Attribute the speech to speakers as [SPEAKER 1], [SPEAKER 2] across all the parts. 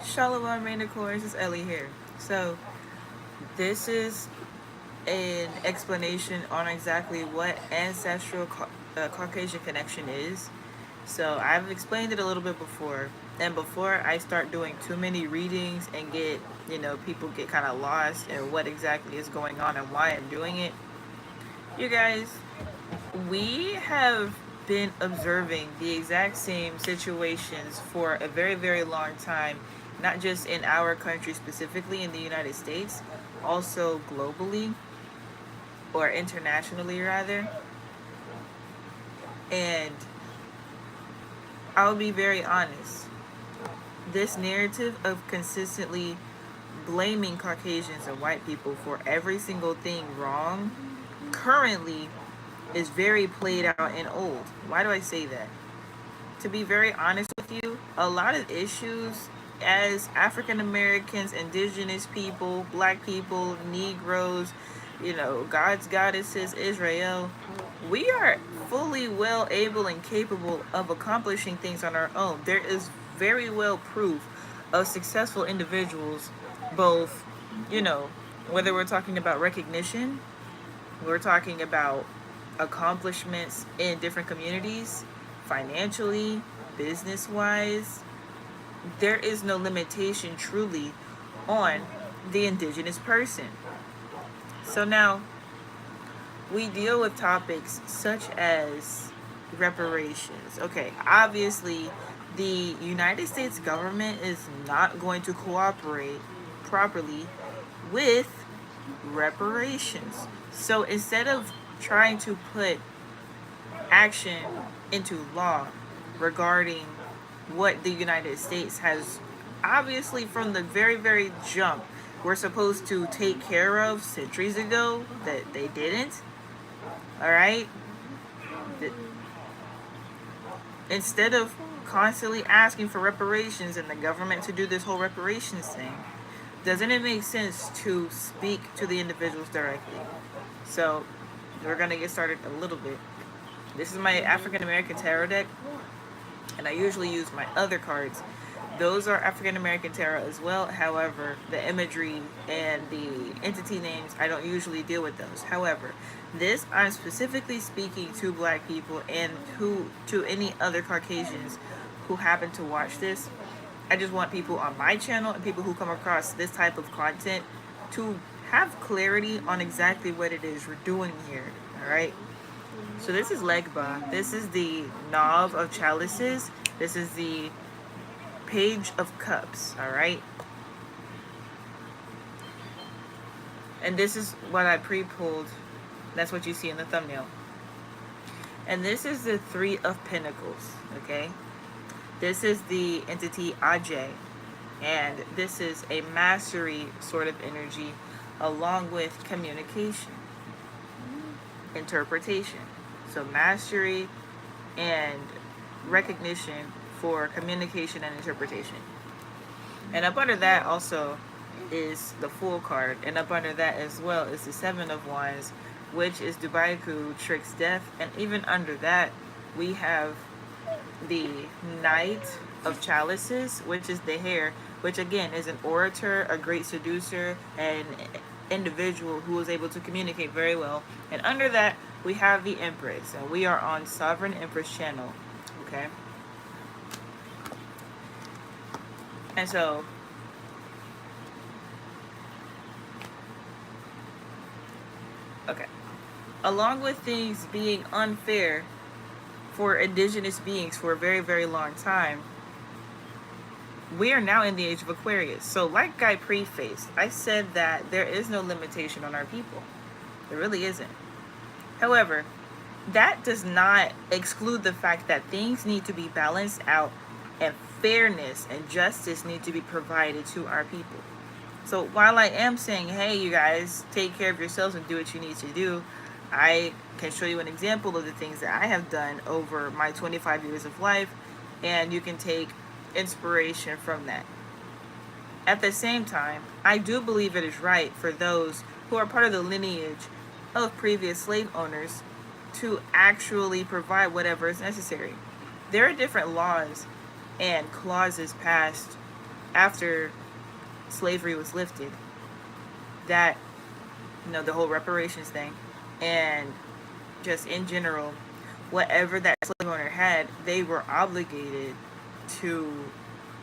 [SPEAKER 1] Shalom, Rain Course. It's Ellie here. So, this is an explanation on exactly what Caucasian Connection is. So, I've explained it a little bit before. And before I start doing too many readings and people get kind of lost in what exactly is going on and why I'm doing it, you guys, we have been observing the exact same situations for a very, very long time, not just in our country specifically in the United States, also globally or internationally, rather. And I'll be very honest, this narrative of consistently blaming Caucasians and white people for every single thing wrong currently is very played out and old. Why do I say that? To be very honest with you, a lot of issues as African Americans, indigenous people, black people, Negroes, gods, goddesses, Israel, we are fully well able and capable of accomplishing things on our own. There is very well proof of successful individuals, both, you know, whether we're talking about recognition, we're talking about accomplishments in different communities, financially, business wise. There is no limitation truly on the indigenous person. So now we deal with topics such as reparations. Okay, obviously, the United States government is not going to cooperate properly with reparations. So instead of trying to put action into law regarding what the United States has obviously from the very, very jump we're supposed to take care of centuries ago that they didn't. All right? Instead of constantly asking for reparations and the government to do this whole reparations thing, doesn't it make sense to speak to the individuals directly? So, we're going to get started a little bit. This is my African American tarot deck, and I usually use my other cards. Those are African American tarot as well. However, the imagery and the entity names, I don't usually deal with those. However, this I'm specifically speaking to black people and to any other Caucasians who happen to watch this. I just want people on my channel and people who come across this type of content to have clarity on exactly what it is we're doing here. All right. So this is Legba. This is the Knave of Chalices. This is the Page of Cups. All right. And this is what I pre-pulled. That's what you see in the thumbnail. And this is the Three of Pentacles. Okay. This is the entity Ajay. And this is a mastery sort of energy along with communication, interpretation. So mastery and recognition for communication and interpretation. And up under that also is the Fool card. And up under that as well is the Seven of Wands, which is Dubaiku, tricks death. And even under that, we have the Knight of Chalices, which is the Hare, which again is an orator, a great seducer, an individual who is able to communicate very well. And under that, we have the Empress, and we are on Sovereign Empress channel. Okay. And so, okay. Along with things being unfair for indigenous beings for a very, very long time, we are now in the Age of Aquarius. So like I prefaced, I said that there is no limitation on our people. There really isn't. However, that does not exclude the fact that things need to be balanced out and fairness and justice need to be provided to our people. So while I am saying, hey, you guys, take care of yourselves and do what you need to do, I can show you an example of the things that I have done over my 25 years of life, and you can take inspiration from that. At the same time, I do believe it is right for those who are part of the lineage of previous slave owners to actually provide whatever is necessary. There are different laws and clauses passed after slavery was lifted, that, the whole reparations thing, and just in general, whatever that slave owner had, they were obligated to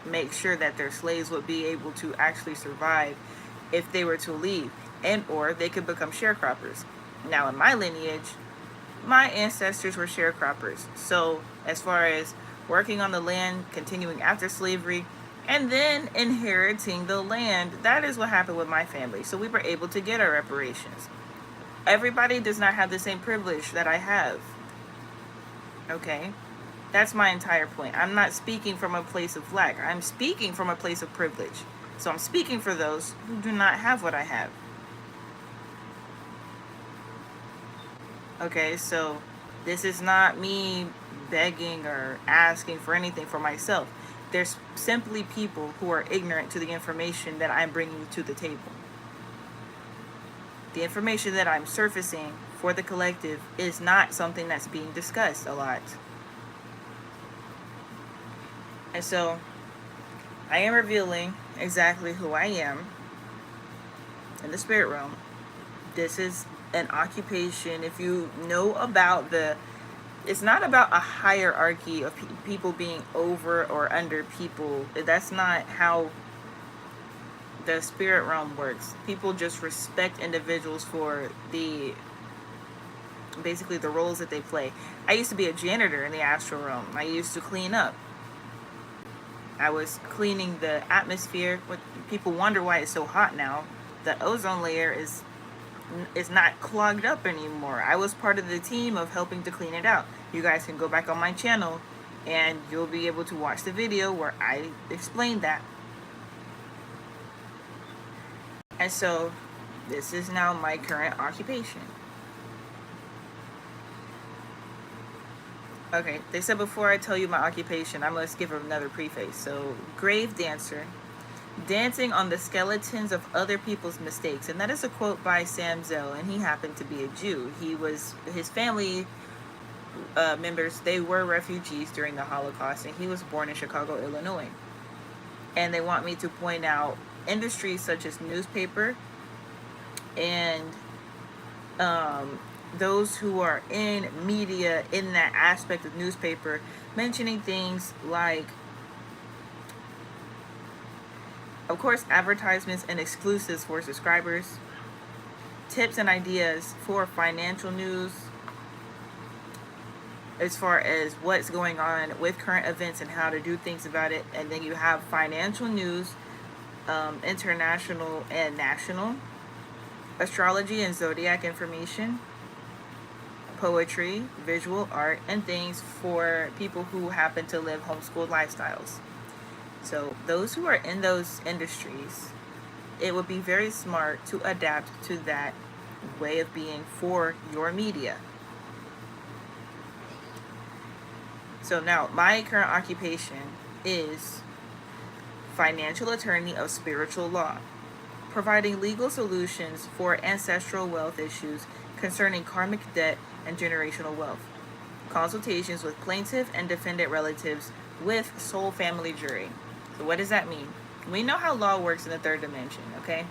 [SPEAKER 1] make sure that their slaves would be able to actually survive if they were to leave, and or they could become sharecroppers. Now, in my lineage, my ancestors were sharecroppers. So as far as working on the land, continuing after slavery, and then inheriting the land, that is what happened with my family. So we were able to get our reparations. Everybody does not have the same privilege that I have. Okay? That's my entire point. I'm not speaking from a place of lack. I'm speaking from a place of privilege. So I'm speaking for those who do not have what I have. Okay, so this is not me begging or asking for anything for myself. There's simply people who are ignorant to the information that I'm bringing to the table. The information that I'm surfacing for the collective is not something that's being discussed a lot. And so I am revealing exactly who I am in the spirit realm. This is an occupation. If you know about it's not about a hierarchy of people being over or under people. That's not how the spirit realm works. People just respect individuals for basically the roles that they play. I used to be a janitor in the astral realm. I used to clean up. I was cleaning the atmosphere. People wonder why it's so hot now. The ozone layer is not clogged up anymore. I was part of the team of helping to clean it out. You guys can go back on my channel and you'll be able to watch the video where I explained that. And so this is now my current occupation. Okay, they said before I tell you my occupation, I must give another preface. So, grave dancer, dancing on the skeletons of other people's mistakes. And that is a quote by Sam Zell, and he happened to be a Jew. His family members, they were refugees during the Holocaust, and he was born in Chicago, Illinois. And they want me to point out industries such as newspaper and those who are in media in that aspect of newspaper, mentioning things like, of course, advertisements and exclusives for subscribers, tips and ideas for financial news, as far as what's going on with current events and how to do things about it. And then you have financial news, international and national, astrology and zodiac information, poetry, visual art, and things for people who happen to live homeschooled lifestyles. So those who are in those industries, it would be very smart to adapt to that way of being for your media. So now my current occupation is financial attorney of spiritual law, providing legal solutions for ancestral wealth issues concerning karmic debt and generational wealth, consultations with plaintiff and defendant relatives with soul family jury. So what does that mean? We know how law works in the third dimension, okay?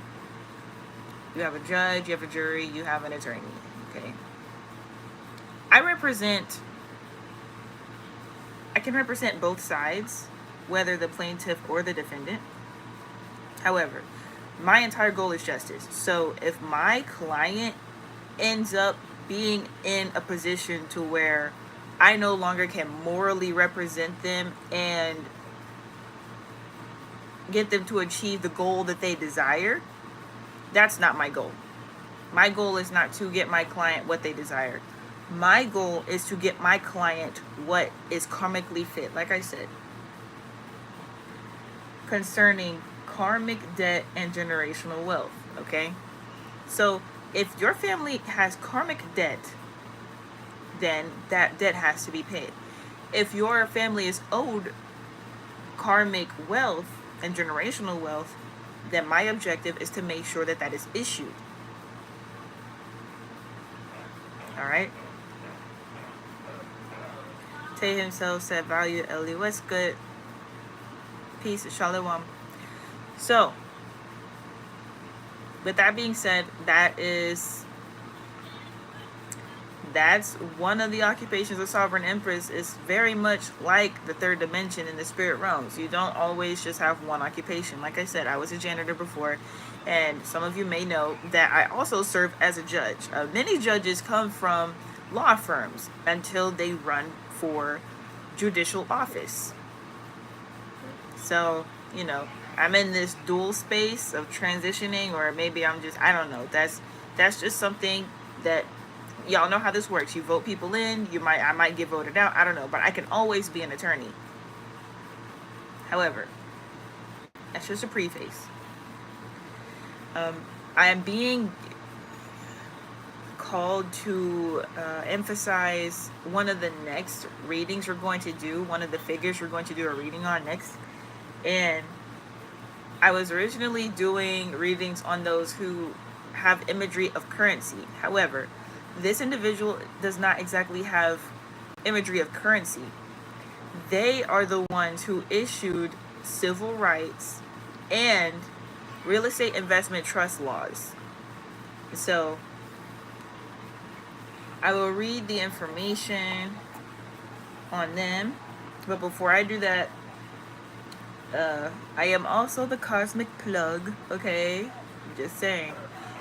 [SPEAKER 1] You have a judge, you have a jury, you have an attorney, okay? I can represent both sides, whether the plaintiff or the defendant. However, my entire goal is justice. So if my client ends up being in a position to where I no longer can morally represent them and get them to achieve the goal that they desire, that's not my goal. My goal is not to get my client what they desire. My goal is to get my client what is karmically fit, like I said, concerning karmic debt and generational wealth, okay? So if your family has karmic debt, then that debt has to be paid. If your family is owed karmic wealth and generational wealth, then my objective is to make sure that that is issued. All right? Tay himself said, value Ellie, what's good? Peace, shalom. So, with that being said, that's one of the occupations of sovereign empress. Is very much like the third dimension in the spirit realms. You don't always just have one occupation. Like I said, I was a janitor before, and some of you may know that I also serve as a judge. Many judges come from law firms until they run for judicial office. So, I'm in this dual space of transitioning, or maybe I don't know. That's just something that y'all know how this works. You vote people in, I might get voted out, I don't know, but I can always be an attorney. However, that's just a preface. I am being called to emphasize one of the next readings we're going to do, one of the figures we're going to do a reading on next. And I was originally doing readings on those who have imagery of currency. However, this individual does not exactly have imagery of currency. They are the ones who issued civil rights and real estate investment trust laws. So I will read the information on them. But before I do that, I am also the cosmic plug, okay? I'm just saying.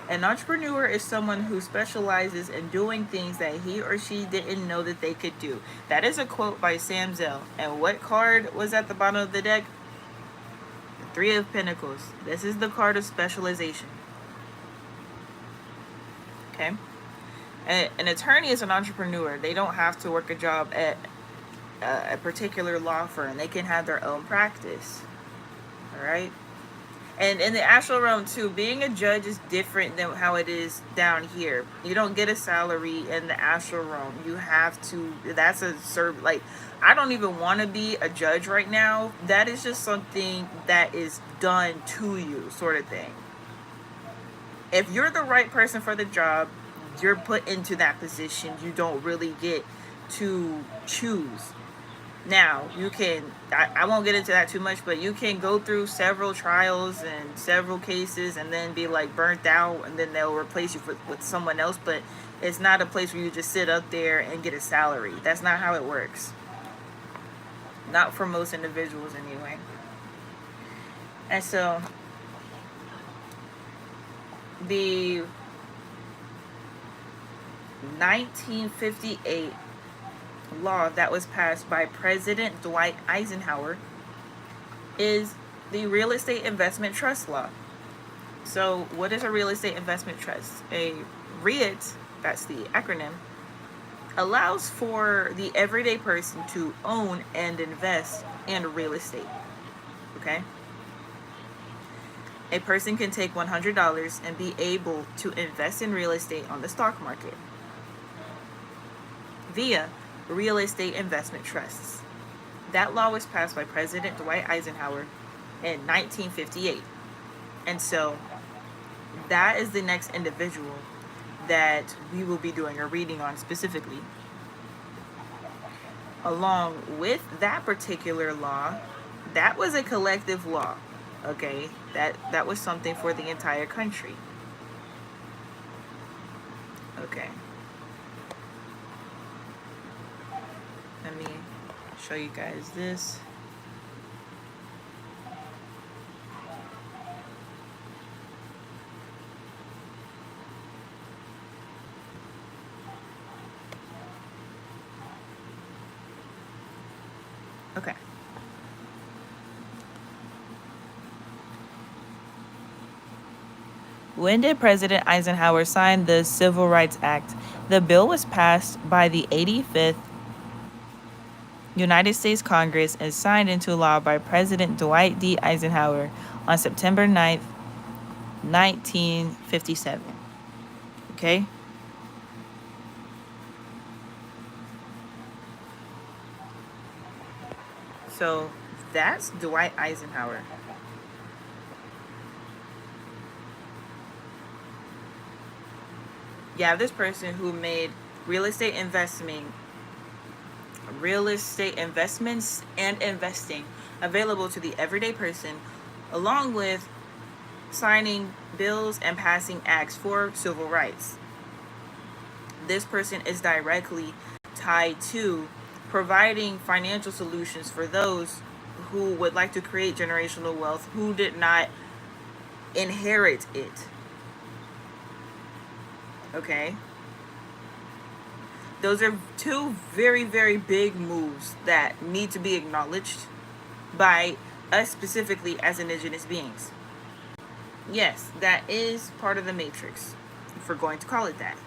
[SPEAKER 1] An entrepreneur is someone who specializes in doing things that he or she didn't know that they could do. That is a quote by Sam Zell. And what card was at the bottom of the deck? The Three of Pentacles. This is the card of specialization. Okay? An attorney is an entrepreneur. They don't have to work a job at a particular law firm. They can have their own practice. All right? And in the astral realm too, being a judge is different than how it is down here. You don't get a salary in the astral realm. You have to, that's a serve, like, I don't even want to be a judge right now. That is just something that is done to you, sort of thing. If you're the right person for the job, you're put into that position. You don't really get to choose. Now, you can, I won't get into that too much, but you can go through several trials and several cases and then be like burnt out, and then they'll replace you with someone else. But it's not a place where you just sit up there and get a salary. That's not how it works. Not for most individuals anyway. And so the 1958 law that was passed by President Dwight Eisenhower is the Real Estate Investment Trust Law. So what is a real estate investment trust? A REIT, that's the acronym, allows for the everyday person to own and invest in real estate. Okay? A person can take $100 and be able to invest in real estate on the stock market via real estate investment trusts. That law was passed by President Dwight Eisenhower in 1958. And so that is the next individual that we will be doing a reading on specifically. Along with that particular law, that was a collective law. Okay, that was something for the entire country. Okay. Let me show you guys this. Okay. When did President Eisenhower sign the Civil Rights Act? The bill was passed by the 85th United States Congress and signed into law by President Dwight D. Eisenhower on September 9th, 1957. Okay? So that's Dwight Eisenhower. You have this person who made real estate investments and investing available to the everyday person along with signing bills and passing acts for civil rights. This person is directly tied to providing financial solutions for those who would like to create generational wealth who did not inherit it. Okay? Those are two very, very big moves that need to be acknowledged by us specifically as indigenous beings. Yes, that is part of the matrix, if we're going to call it that.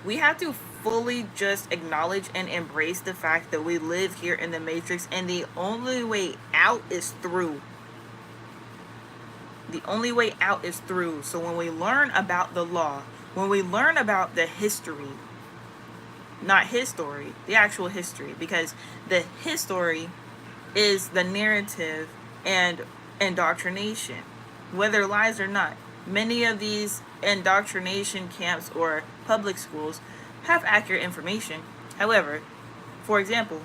[SPEAKER 1] We have to fully just acknowledge and embrace the fact that we live here in the matrix, and the only way out is through. The only way out is through. So when we learn about the law, when we learn about the history, not his story, the actual history, because the history is the narrative and indoctrination, whether lies or not. Many of these indoctrination camps or public schools have accurate information. However, for example,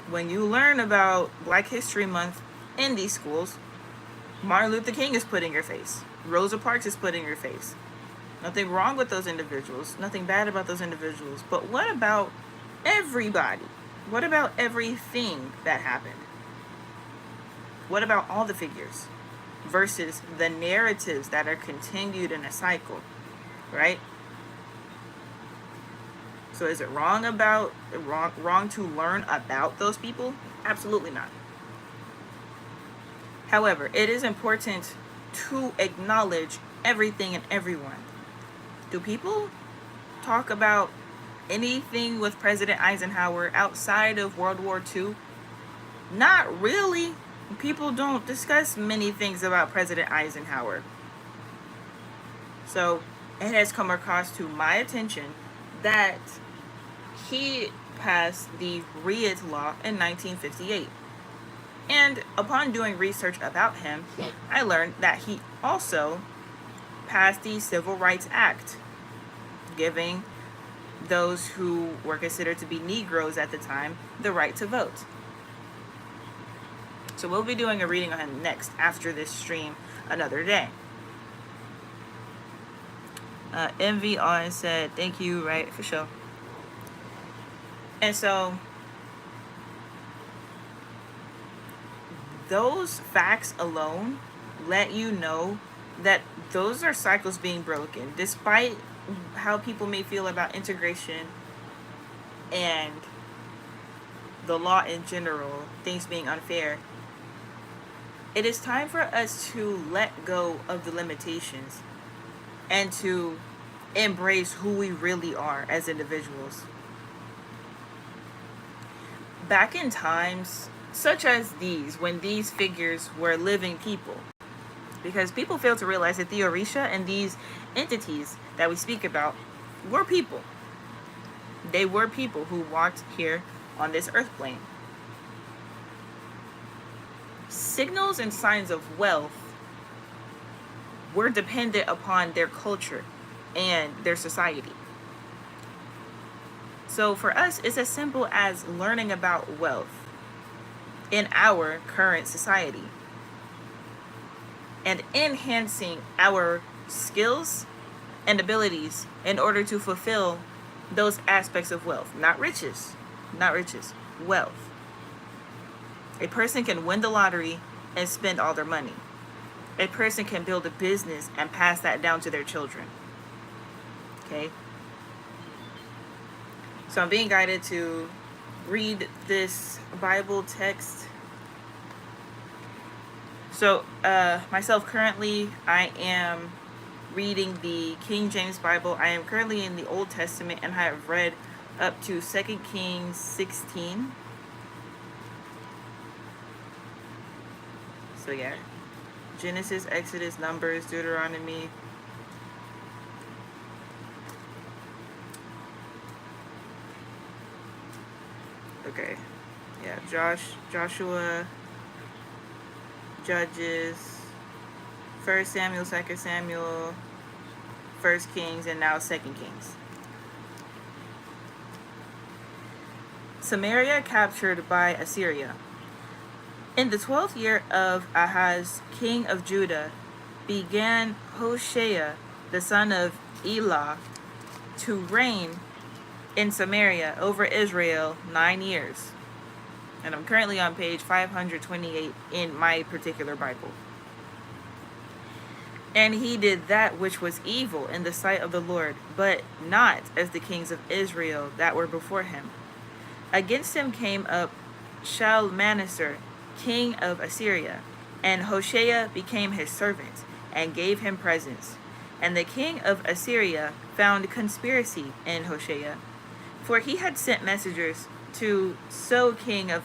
[SPEAKER 1] when you learn about Black History Month in these schools, Martin Luther King is put in your face. Rosa Parks is put in your face. Nothing wrong with those individuals. Nothing bad about those individuals. But what about everybody? What about everything that happened? What about all the figures versus the narratives that are continued in a cycle, right? So is it wrong to learn about those people? Absolutely not. However, it is important to acknowledge everything and everyone. Do people talk about anything with President Eisenhower outside of World War II? Not really. People don't discuss many things about President Eisenhower. So it has come across to my attention that he passed the Riot Law in 1958. And upon doing research about him, I learned that he also passed the Civil Rights Act, giving those who were considered to be Negroes at the time the right to vote. So we'll be doing a reading on him next after this stream another day. Envy on said, thank you, right, for sure. And so those facts alone let you know that those are cycles being broken. Despite how people may feel about integration and the law in general, things being unfair, it is time for us to let go of the limitations and to embrace who we really are as individuals. Back in times such as these, when these figures were living people, because people fail to realize that the Orisha and these entities that we speak about were people. They were people who walked here on this earth plane. Signals and signs of wealth were dependent upon their culture and their society. So for us, it's as simple as learning about wealth in our current society and enhancing our skills and abilities in order to fulfill those aspects of wealth. Not riches, wealth. A person can win the lottery and spend all their money. A person can build a business and pass that down to their children. Okay? So I'm being guided to read this Bible text. So myself currently, I am reading the King James Bible. I am currently in the Old Testament and I have read up to 2 Kings 16. So yeah, Genesis, Exodus, Numbers, Deuteronomy. Okay, yeah, Joshua, Judges, 1 Samuel, 2 Samuel, 1 Kings, and now 2 Kings. Samaria captured by Assyria. In the 12th year of Ahaz, king of Judah, began Hosea, the son of Elah, to reign in Samaria over Israel 9 years. And I'm currently on page 528 in my particular Bible. And he did that which was evil in the sight of the Lord, but not as the kings of Israel that were before him. Against him came up Shalmaneser, king of Assyria, and Hosea became his servant, and gave him presents. And the king of Assyria found conspiracy in Hosea, for he had sent messengers to So king of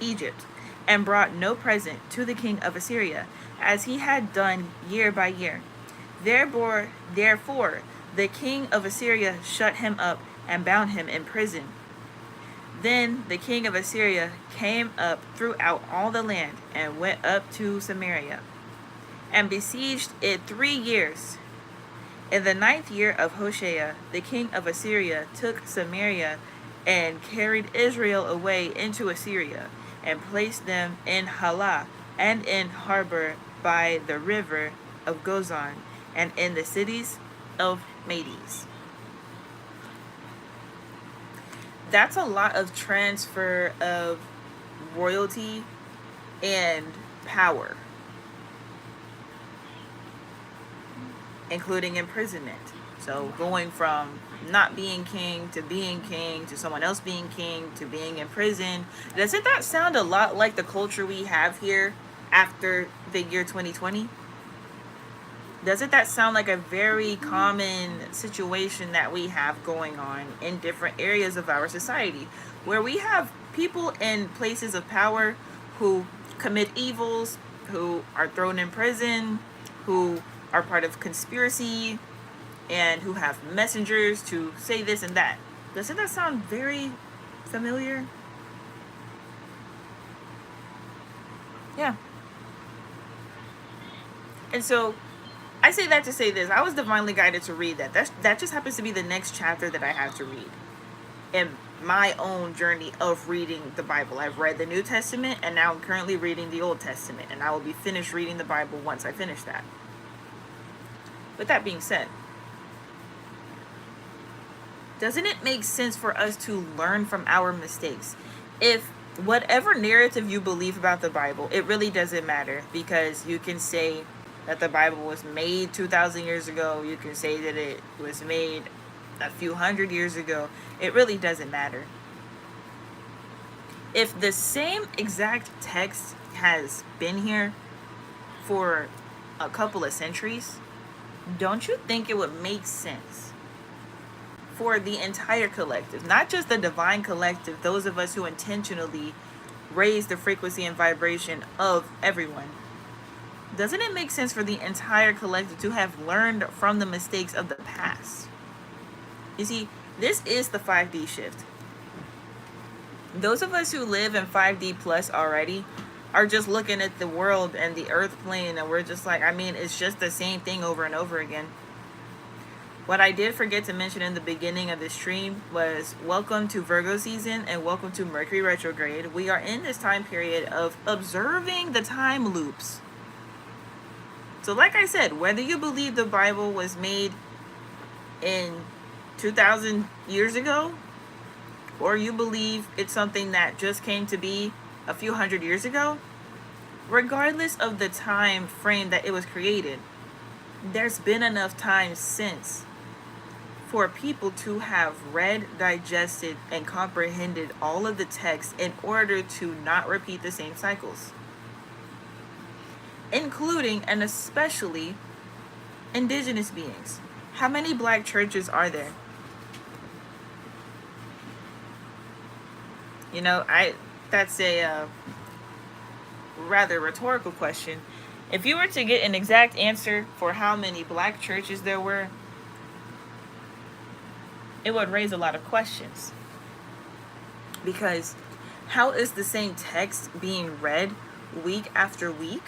[SPEAKER 1] Egypt, and brought no present to the king of Assyria, as he had done year by year. Therefore, the king of Assyria shut him up and bound him in prison. Then the king of Assyria came up throughout all the land, and went up to Samaria, and besieged it 3 years. In the 9th year of Hosea, the king of Assyria took Samaria, and carried Israel away into Assyria, and placed them in Halah, and in harbor by the river of Gozan, and in the cities of Medes. That's a lot of transfer of royalty and power, including imprisonment. So going from not being king to someone else being king to being in prison. Doesn't that sound a lot like the culture we have here after the year 2020? Doesn't that sound like a very common situation that we have going on in different areas of our society, where we have people in places of power who commit evils, who are thrown in prison, who are part of conspiracy, and who have messengers to say this and that? Doesn't that sound very familiar? Yeah. And so I say that to say this. I was divinely guided to read that. That just happens to be the next chapter that I have to read in my own journey of reading the Bible. I've read the New Testament, and now I'm currently reading the Old Testament, and I will be finished reading the Bible once I finish that. With that being said, doesn't it make sense for us to learn from our mistakes? If whatever narrative you believe about the Bible, it really doesn't matter, because you can say that the Bible was made 2,000 years ago. You can say that it was made a few hundred years ago. It really doesn't matter. If the same exact text has been here for a couple of centuries, don't you think it would make sense for the entire collective, not just the divine collective, those of us who intentionally raise the frequency and vibration of everyone, doesn't it make sense for the entire collective to have learned from the mistakes of the past? You see, this is the 5D shift. Those of us who live in 5D plus already are just looking at the world and the earth plane, and we're just like, I mean, it's just the same thing over and over again. What I did forget to mention in the beginning of the stream was welcome to Virgo season and welcome to Mercury retrograde. We are in this time period of observing the time loops. So like I said, whether you believe the Bible was made in 2,000 years ago, or you believe it's something that just came to be a few hundred years ago, regardless of the time frame that it was created, there's been enough time since for people to have read, digested, and comprehended all of the text in order to not repeat the same cycles, including and especially indigenous beings. How many black churches are there? You know, that's a rather rhetorical question. If you were to get an exact answer for how many black churches there were, it would raise a lot of questions. Because how is the same text being read week after week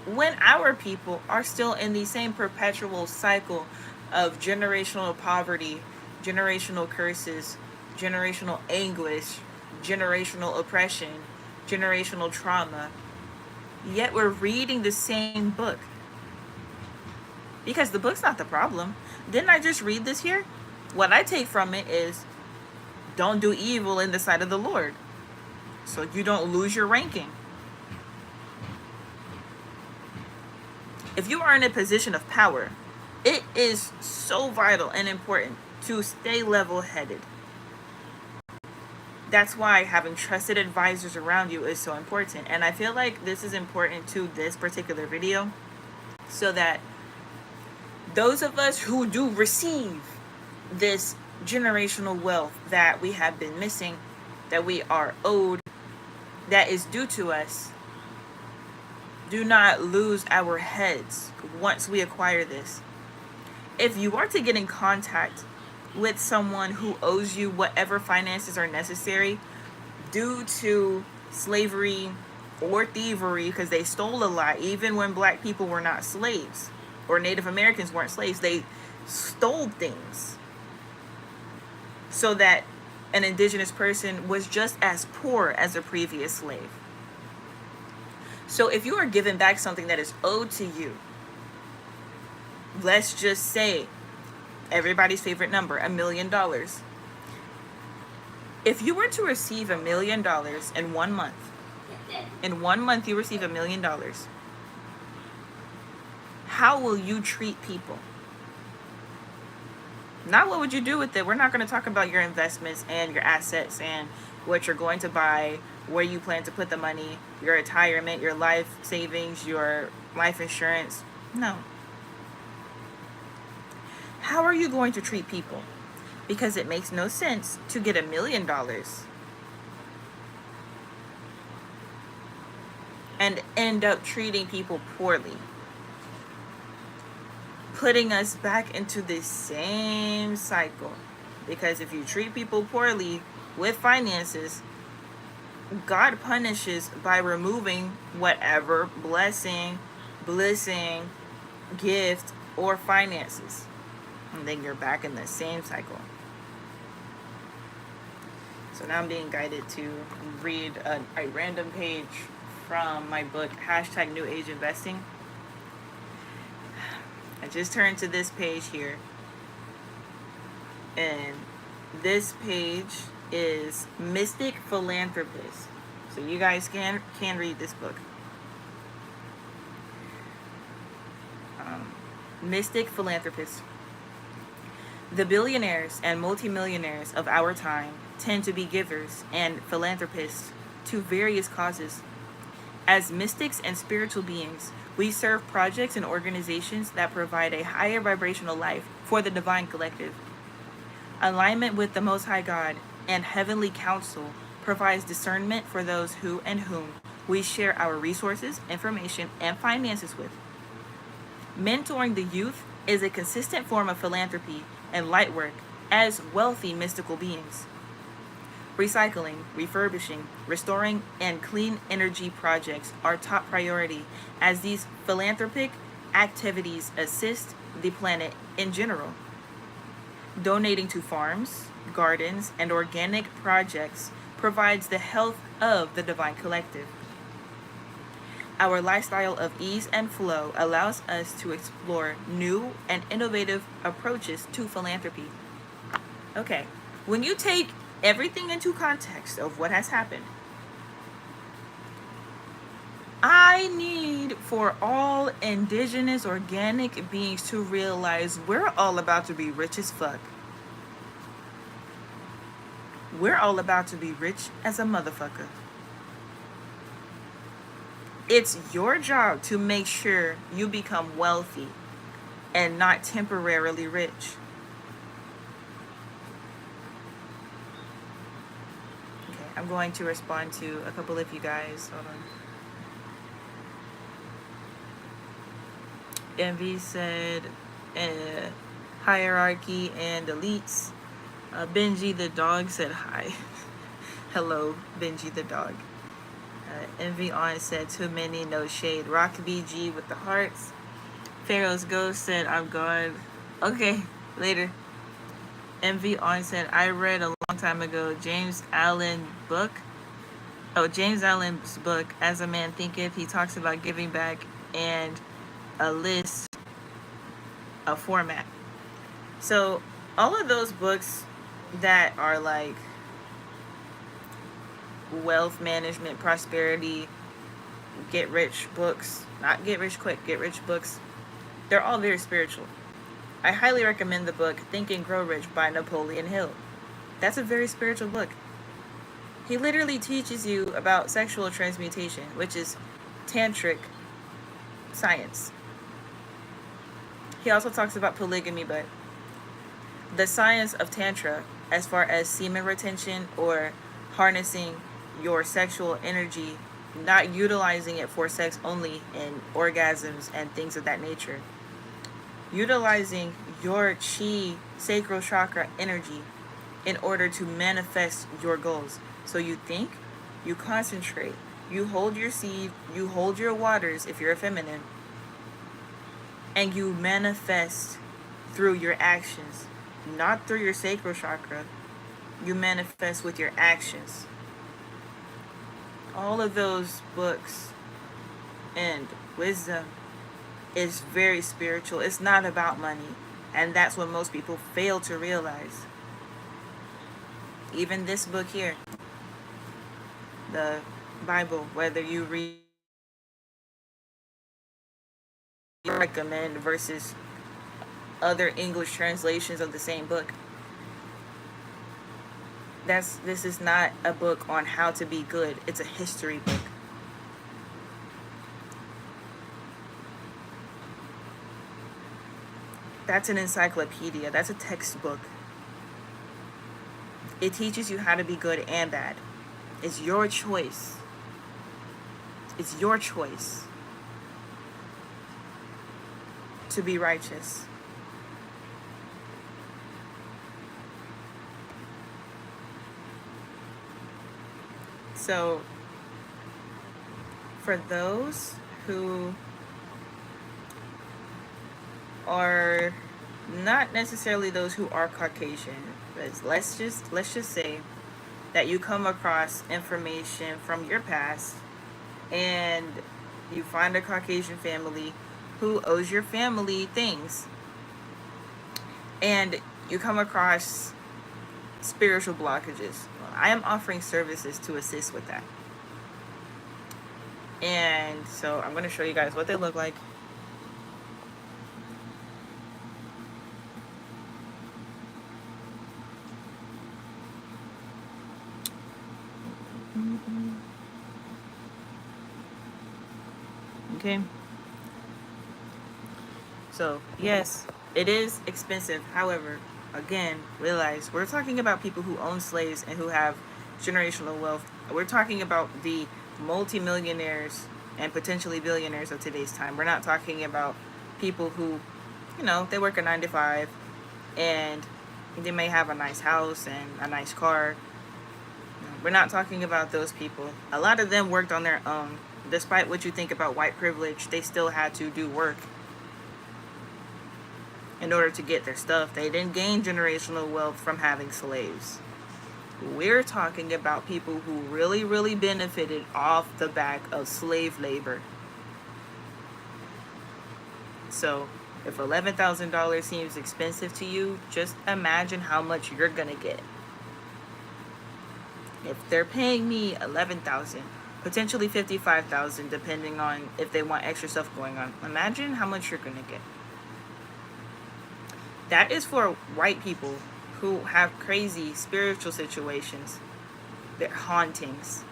[SPEAKER 1] when our people are still in the same perpetual cycle of generational poverty, generational curses, generational anguish, generational oppression, generational trauma, yet we're reading the same book. Because the book's not the problem. Didn't I just read this here? What I take from it is, don't do evil in the sight of the Lord, so you don't lose your ranking. If you are in a position of power, it is so vital and important to stay level-headed. That's why having trusted advisors around you is so important. And I feel like this is important to this particular video, so that those of us who do receive this generational wealth that we have been missing, that we are owed, that is due to us, do not lose our heads once we acquire this. If you are to get in contact with someone who owes you whatever finances are necessary due to slavery or thievery, because they stole a lot, even when black people were not slaves, or Native Americans weren't slaves, they stole things so that an indigenous person was just as poor as a previous slave. So if you are given back something that is owed to you, let's just say everybody's favorite number, $1 million. If you were to receive $1 million in 1 month, you receive $1 million, how will you treat people? Not what would you do with it. We're not going to talk about your investments and your assets and what you're going to buy, where you plan to put the money, your retirement, your life savings, your life insurance. No. How are you going to treat people? Because it makes no sense to get $1 million and end up treating people poorly, putting us back into the same cycle. Because if you treat people poorly with finances, God punishes by removing whatever blessing, gift, or finances. And then you're back in the same cycle. So now I'm being guided to read a random page from my book, #New Age Investing. I just turned to this page here. And this page is Mystic Philanthropist. So you guys can read this book. Mystic Philanthropist. The billionaires and multimillionaires of our time tend to be givers and philanthropists to various causes. As mystics and spiritual beings, we serve projects and organizations that provide a higher vibrational life for the divine collective. Alignment with the Most High God and Heavenly Council provides discernment for those who and whom we share our resources, information, and finances with. Mentoring the youth is a consistent form of philanthropy and light work as wealthy mystical beings. Recycling, refurbishing, restoring, and clean energy projects are top priority as these philanthropic activities assist the planet in general. Donating to farms, gardens, and organic projects provides the health of the divine collective. Our lifestyle of ease and flow allows us to explore new and innovative approaches to philanthropy. Okay, when you take everything into context of what has happened, I need for all indigenous organic beings to realize we're all about to be rich as fuck. We're all about to be rich as a motherfucker. It's your job to make sure you become wealthy and not temporarily rich. Okay, I'm going to respond to a couple of you guys. Hold on. Envy said hierarchy and elites. Benji the dog said hi. Hello, Benji the dog. Envy on said too many, no shade. Rock BG with the hearts. Pharaoh's Ghost said I'm gone. Okay, later. Envy on said I read a long time ago James Allen book Oh, James Allen's book, As a Man Thinketh, he talks about giving back and a list, a format. So all of those books that are like wealth management, prosperity, get rich books, not get rich quick, get rich books, they're all very spiritual. I highly recommend the book Think and Grow Rich by Napoleon Hill. That's a very spiritual book. He literally teaches you about sexual transmutation, which is tantric science. He also talks about polygamy, but the science of tantra, as far as semen retention or harnessing your sexual energy, not utilizing it for sex only and orgasms and things of that nature, utilizing your chi, sacral chakra energy in order to manifest your goals. So you think, you concentrate, you hold your seed, you hold your waters if you're a feminine, and you manifest through your actions, not through your sacral chakra. You manifest with your actions. All of those books and wisdom is very spiritual. It's not about money, and that's what most people fail to realize. Even this book here, the Bible, whether you read, recommend versus other English translations of the same book, this is not a book on how to be good. It's a history book. That's an encyclopedia. That's a textbook. It teaches you how to be good and bad. It's your choice. It's your choice to be righteous. So, for those who are not necessarily those who are Caucasian, but let's just say that you come across information from your past and you find a Caucasian family who owes your family things, and you come across spiritual blockages. Well, I am offering services to assist with that. And so I'm going to show you guys what they look like. Okay. So, yes, it is expensive. However, again, realize we're talking about people who own slaves and who have generational wealth. We're talking about the multimillionaires and potentially billionaires of today's time. We're not talking about people who, they work a 9 to 5 and they may have a nice house and a nice car. We're not talking about those people. A lot of them worked on their own. Despite what you think about white privilege, they still had to do work in order to get their stuff. They didn't gain generational wealth from having slaves. We're talking about people who really, really benefited off the back of slave labor. So if $11,000 seems expensive to you, just imagine how much you're gonna get. If they're paying me $11,000, potentially $55,000, depending on if they want extra stuff going on, imagine how much you're gonna get. That is for white people who have crazy spiritual situations, their hauntings,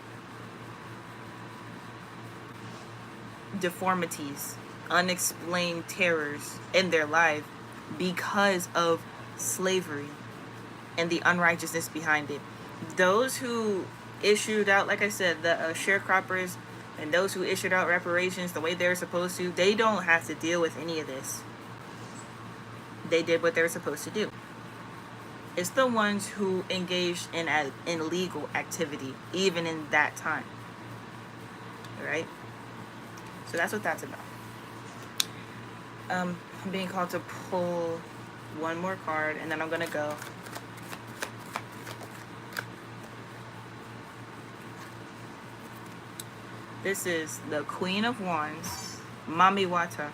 [SPEAKER 1] deformities, unexplained terrors in their life because of slavery and the unrighteousness behind it. Those who issued out, like I said, the sharecroppers and those who issued out reparations the way they're supposed to, they don't have to deal with any of this. They did what they were supposed to do. It's the ones who engaged in illegal activity, even in that time. Right? So that's what that's about. I'm being called to pull one more card, and then I'm going to go. This is the Queen of Wands, Mami Wata.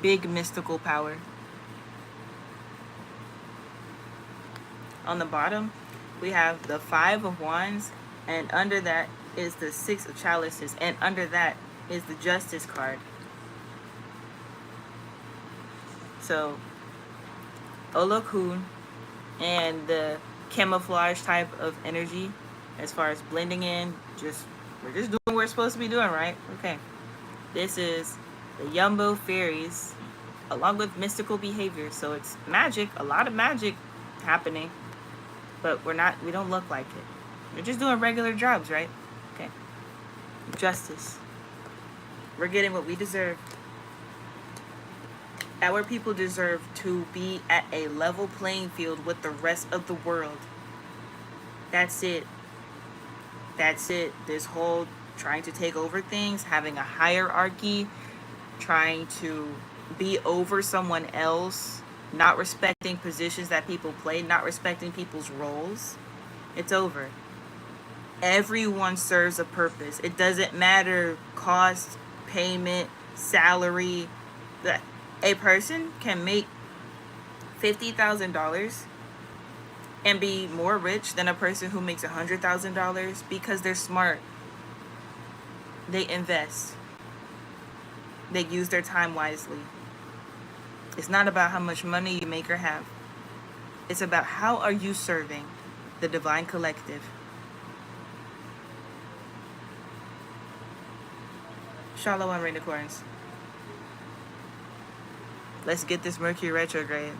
[SPEAKER 1] Big mystical power. On the bottom, we have the Five of Wands, and under that is the Six of Chalices, and under that is the Justice card. So, Olokun and the camouflage type of energy, as far as blending in, we're just doing what we're supposed to be doing, right? Okay. This is the Yumbo fairies, along with mystical behavior. So it's magic, a lot of magic happening, but we don't look like it. We're just doing regular jobs, right? Okay. Justice. We're getting what we deserve. Our people deserve to be at a level playing field with the rest of the world. That's it. That's it. This whole trying to take over things, having a hierarchy, trying to be over someone else, not respecting positions that people play, not respecting people's roles. It's over. Everyone serves a purpose. It doesn't matter cost, payment, salary. A person can make $50,000 and be more rich than a person who makes $100,000 because they're smart. They invest. They use their time wisely. It's not about how much money you make or have. It's about how are you serving the divine collective. Shalom, Rainicorns. Let's get this Mercury retrograde.